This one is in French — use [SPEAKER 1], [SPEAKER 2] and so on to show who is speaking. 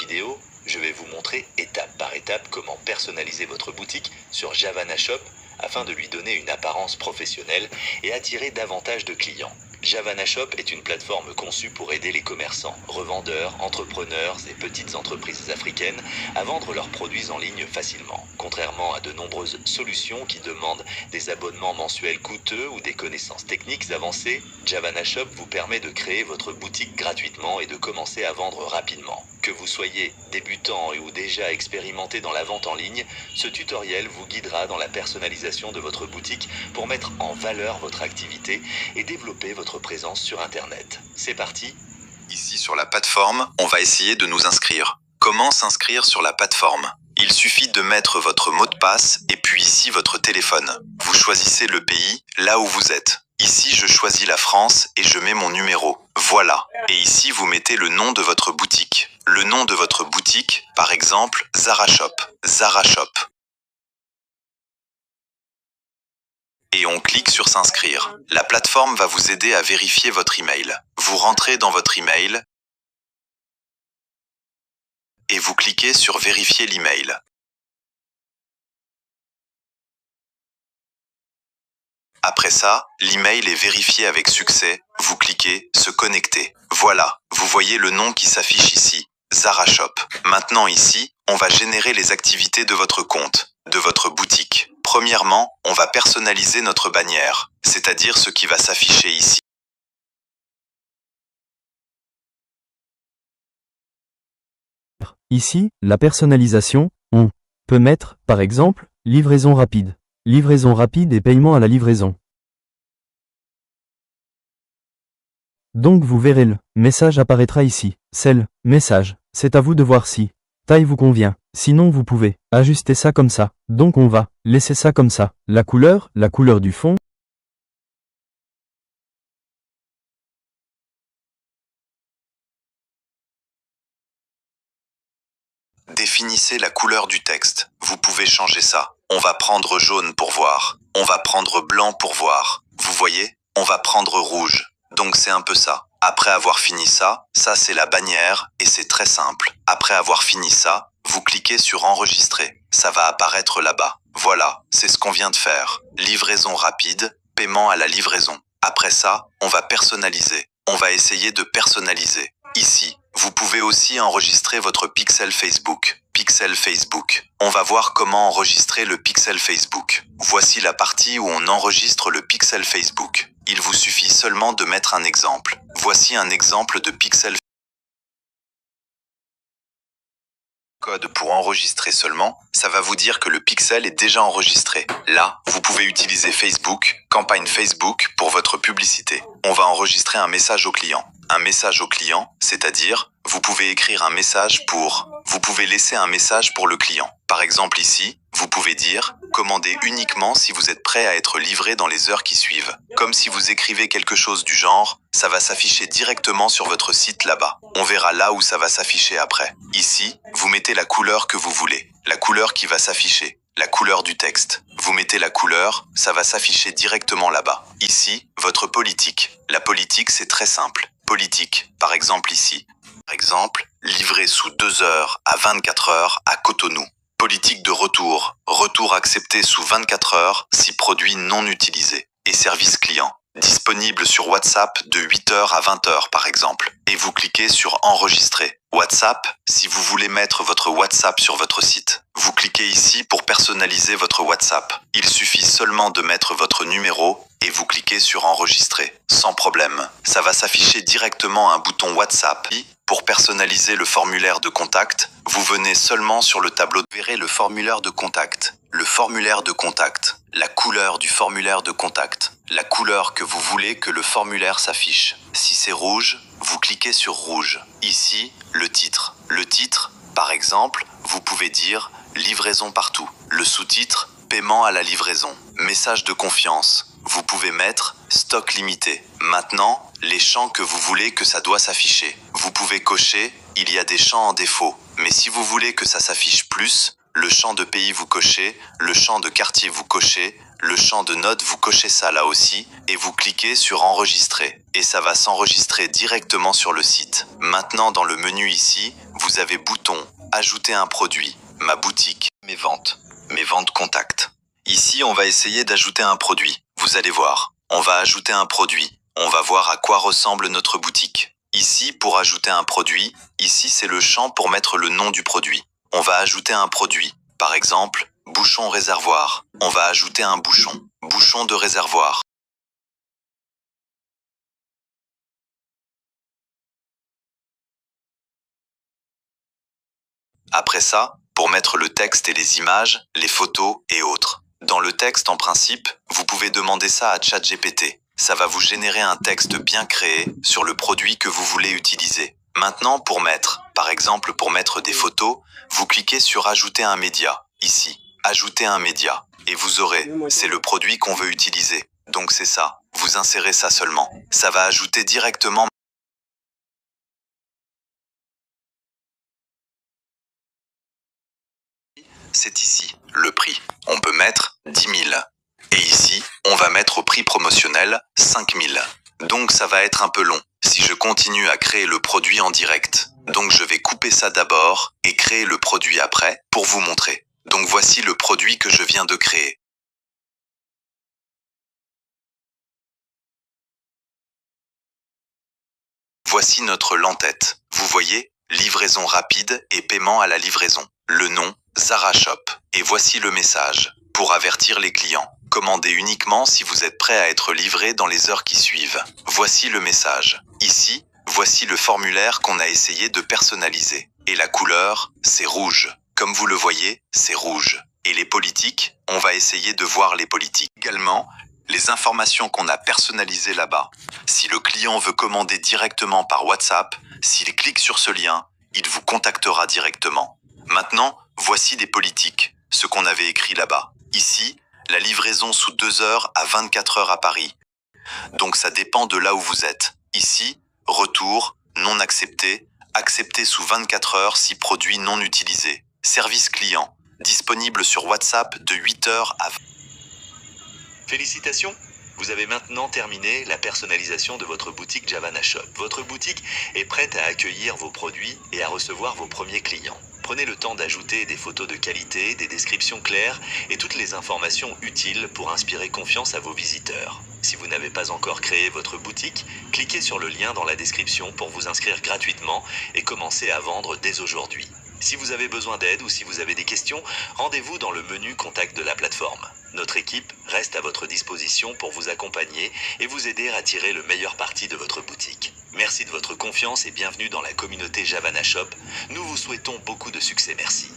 [SPEAKER 1] vidéo, je vais vous montrer étape par étape comment personnaliser votre boutique sur Javana Shop afin de lui donner une apparence professionnelle et attirer davantage de clients. Javana Shop est une plateforme conçue pour aider les commerçants, revendeurs, entrepreneurs et petites entreprises africaines à vendre leurs produits en ligne facilement. Contrairement à de nombreuses solutions qui demandent des abonnements mensuels coûteux ou des connaissances techniques avancées, Javana Shop vous permet de créer votre boutique gratuitement et de commencer à vendre rapidement. Que vous soyez débutant ou déjà expérimenté dans la vente en ligne, ce tutoriel vous guidera dans la personnalisation de votre boutique pour mettre en valeur votre activité et développer votre présence sur Internet. C'est parti!
[SPEAKER 2] Ici sur la plateforme, on va essayer de nous inscrire. Comment s'inscrire sur la plateforme? Il suffit de mettre votre mot de passe et puis ici votre téléphone. Vous choisissez le pays, là où vous êtes. Ici, je choisis la France et je mets mon numéro. Voilà. Et ici, vous mettez le nom de votre boutique. Le nom de votre boutique, par exemple, Zara Shop. Zara Shop. Et on clique sur s'inscrire. La plateforme va vous aider à vérifier votre email. Vous rentrez dans votre email et vous cliquez sur vérifier l'email. Après ça, l'email est vérifié avec succès. Vous cliquez se connecter. Voilà, vous voyez le nom qui s'affiche ici, Zara Shop. Maintenant ici, on va générer les activités de votre compte, de votre boutique. Premièrement, on va personnaliser notre bannière, c'est-à-dire ce qui va s'afficher ici.
[SPEAKER 3] Ici, la personnalisation, on peut mettre, par exemple, livraison rapide. Livraison rapide et paiement à la livraison. Donc vous verrez le message apparaîtra ici. C'est le message. C'est à vous de voir si taille vous convient. Sinon vous pouvez ajuster ça comme ça. Donc on va laisser ça comme ça. La couleur du fond.
[SPEAKER 2] Définissez la couleur du texte. Vous pouvez changer ça. On va prendre jaune pour voir. On va prendre blanc pour voir. Vous voyez? On va prendre rouge. Donc c'est un peu ça. Après avoir fini ça, ça c'est la bannière et c'est très simple. Après avoir fini ça, vous cliquez sur enregistrer. Ça va apparaître là-bas. Voilà, c'est ce qu'on vient de faire. Livraison rapide, paiement à la livraison. Après ça, on va personnaliser. On va essayer de personnaliser. Ici, vous pouvez aussi enregistrer votre pixel Facebook. Pixel Facebook. On va voir comment enregistrer le pixel Facebook. Voici la partie où on enregistre le pixel Facebook. Il vous suffit seulement de mettre un exemple. Voici un exemple de pixel code pour enregistrer seulement, ça va vous dire que le pixel est déjà enregistré. Là, vous pouvez utiliser Facebook, campagne Facebook pour votre publicité. On va enregistrer un message au client. Un message au client, c'est-à-dire, vous pouvez écrire un message vous pouvez laisser un message pour le client. Par exemple ici, vous pouvez dire « Commandez uniquement si vous êtes prêt à être livré dans les heures qui suivent ». Comme si vous écrivez quelque chose du genre, ça va s'afficher directement sur votre site là-bas. On verra là où ça va s'afficher après. Ici, vous mettez la couleur que vous voulez, la couleur qui va s'afficher, la couleur du texte. Vous mettez la couleur, ça va s'afficher directement là-bas. Ici, votre politique. La politique, c'est très simple. Politique, par exemple ici. Par exemple, livré sous 2 heures à 24 heures à Cotonou. Politique de retour. Retour accepté sous 24 heures si produit non utilisé. Et service client. Disponible sur WhatsApp de 8h à 20h par exemple. Et vous cliquez sur enregistrer. WhatsApp, si vous voulez mettre votre WhatsApp sur votre site. Vous cliquez ici pour personnaliser votre WhatsApp. Il suffit seulement de mettre votre numéro et vous cliquez sur enregistrer. Sans problème. Ça va s'afficher directement un bouton WhatsApp. Pour personnaliser le formulaire de contact, vous venez seulement sur le tableau. Vous verrez le formulaire de contact. Le formulaire de contact. La couleur du formulaire de contact. La couleur que vous voulez que le formulaire s'affiche. Si c'est rouge, vous cliquez sur rouge. Ici, le titre. Le titre, par exemple, vous pouvez dire « Livraison partout ». Le sous-titre « Paiement à la livraison ». Message de confiance. Vous pouvez mettre « Stock limité ». Maintenant, les champs que vous voulez que ça doit s'afficher. Vous pouvez cocher « Il y a des champs en défaut ». Mais si vous voulez que ça s'affiche plus, le champ de pays vous cochez, le champ de quartier vous cochez, le champ de notes, vous cochez ça là aussi et vous cliquez sur enregistrer. Et ça va s'enregistrer directement sur le site. Maintenant, dans le menu ici, vous avez bouton ajouter un produit, ma boutique, mes ventes contacts. Ici, on va essayer d'ajouter un produit. Vous allez voir, on va ajouter un produit. On va voir à quoi ressemble notre boutique. Ici, pour ajouter un produit, ici c'est le champ pour mettre le nom du produit. On va ajouter un produit. Par exemple, bouchon réservoir. On va ajouter un bouchon. Bouchon de réservoir. Après ça, pour mettre le texte et les images, les photos et autres. Dans le texte, en principe, vous pouvez demander ça à ChatGPT. Ça va vous générer un texte bien créé sur le produit que vous voulez utiliser. Maintenant, pour mettre, par exemple pour mettre des photos, vous cliquez sur ajouter un média, ici, ajouter un média, et vous aurez, c'est le produit qu'on veut utiliser. Donc c'est ça, vous insérez ça seulement. Ça va ajouter directement. C'est ici, le prix. On peut mettre 10 000. Et ici, on va mettre au prix promotionnel 5 000. Donc ça va être un peu long si je continue à créer le produit en direct. Donc je vais couper ça d'abord et créer le produit après pour vous montrer. Donc voici le produit que je viens de créer. Voici notre l'entête. Vous voyez, livraison rapide et paiement à la livraison. Le nom, Zara Shop. Et voici le message. Pour avertir les clients. Commandez uniquement si vous êtes prêt à être livré dans les heures qui suivent. Voici le message. Ici, voici le formulaire qu'on a essayé de personnaliser. Et la couleur, c'est rouge. Comme vous le voyez, c'est rouge. Et les politiques, on va essayer de voir les politiques. Également, les informations qu'on a personnalisées là-bas. Si le client veut commander directement par WhatsApp, s'il clique sur ce lien, il vous contactera directement. Maintenant, voici des politiques, ce qu'on avait écrit là-bas. Ici, la livraison sous 2 heures à 24 heures à Paris. Donc ça dépend de là où vous êtes. Ici, retour, non accepté, accepté sous 24 heures si produit non utilisé. Service client, disponible sur WhatsApp de 8 heures à...
[SPEAKER 1] Félicitations! Vous avez maintenant terminé la personnalisation de votre boutique Javana Shop. Votre boutique est prête à accueillir vos produits et à recevoir vos premiers clients. Prenez le temps d'ajouter des photos de qualité, des descriptions claires et toutes les informations utiles pour inspirer confiance à vos visiteurs. Si vous n'avez pas encore créé votre boutique, cliquez sur le lien dans la description pour vous inscrire gratuitement et commencer à vendre dès aujourd'hui. Si vous avez besoin d'aide ou si vous avez des questions, rendez-vous dans le menu Contact de la plateforme. Notre équipe reste à votre disposition pour vous accompagner et vous aider à tirer le meilleur parti de votre boutique. Merci de votre confiance et bienvenue dans la communauté Javana Shop. Nous vous souhaitons beaucoup de succès. Merci.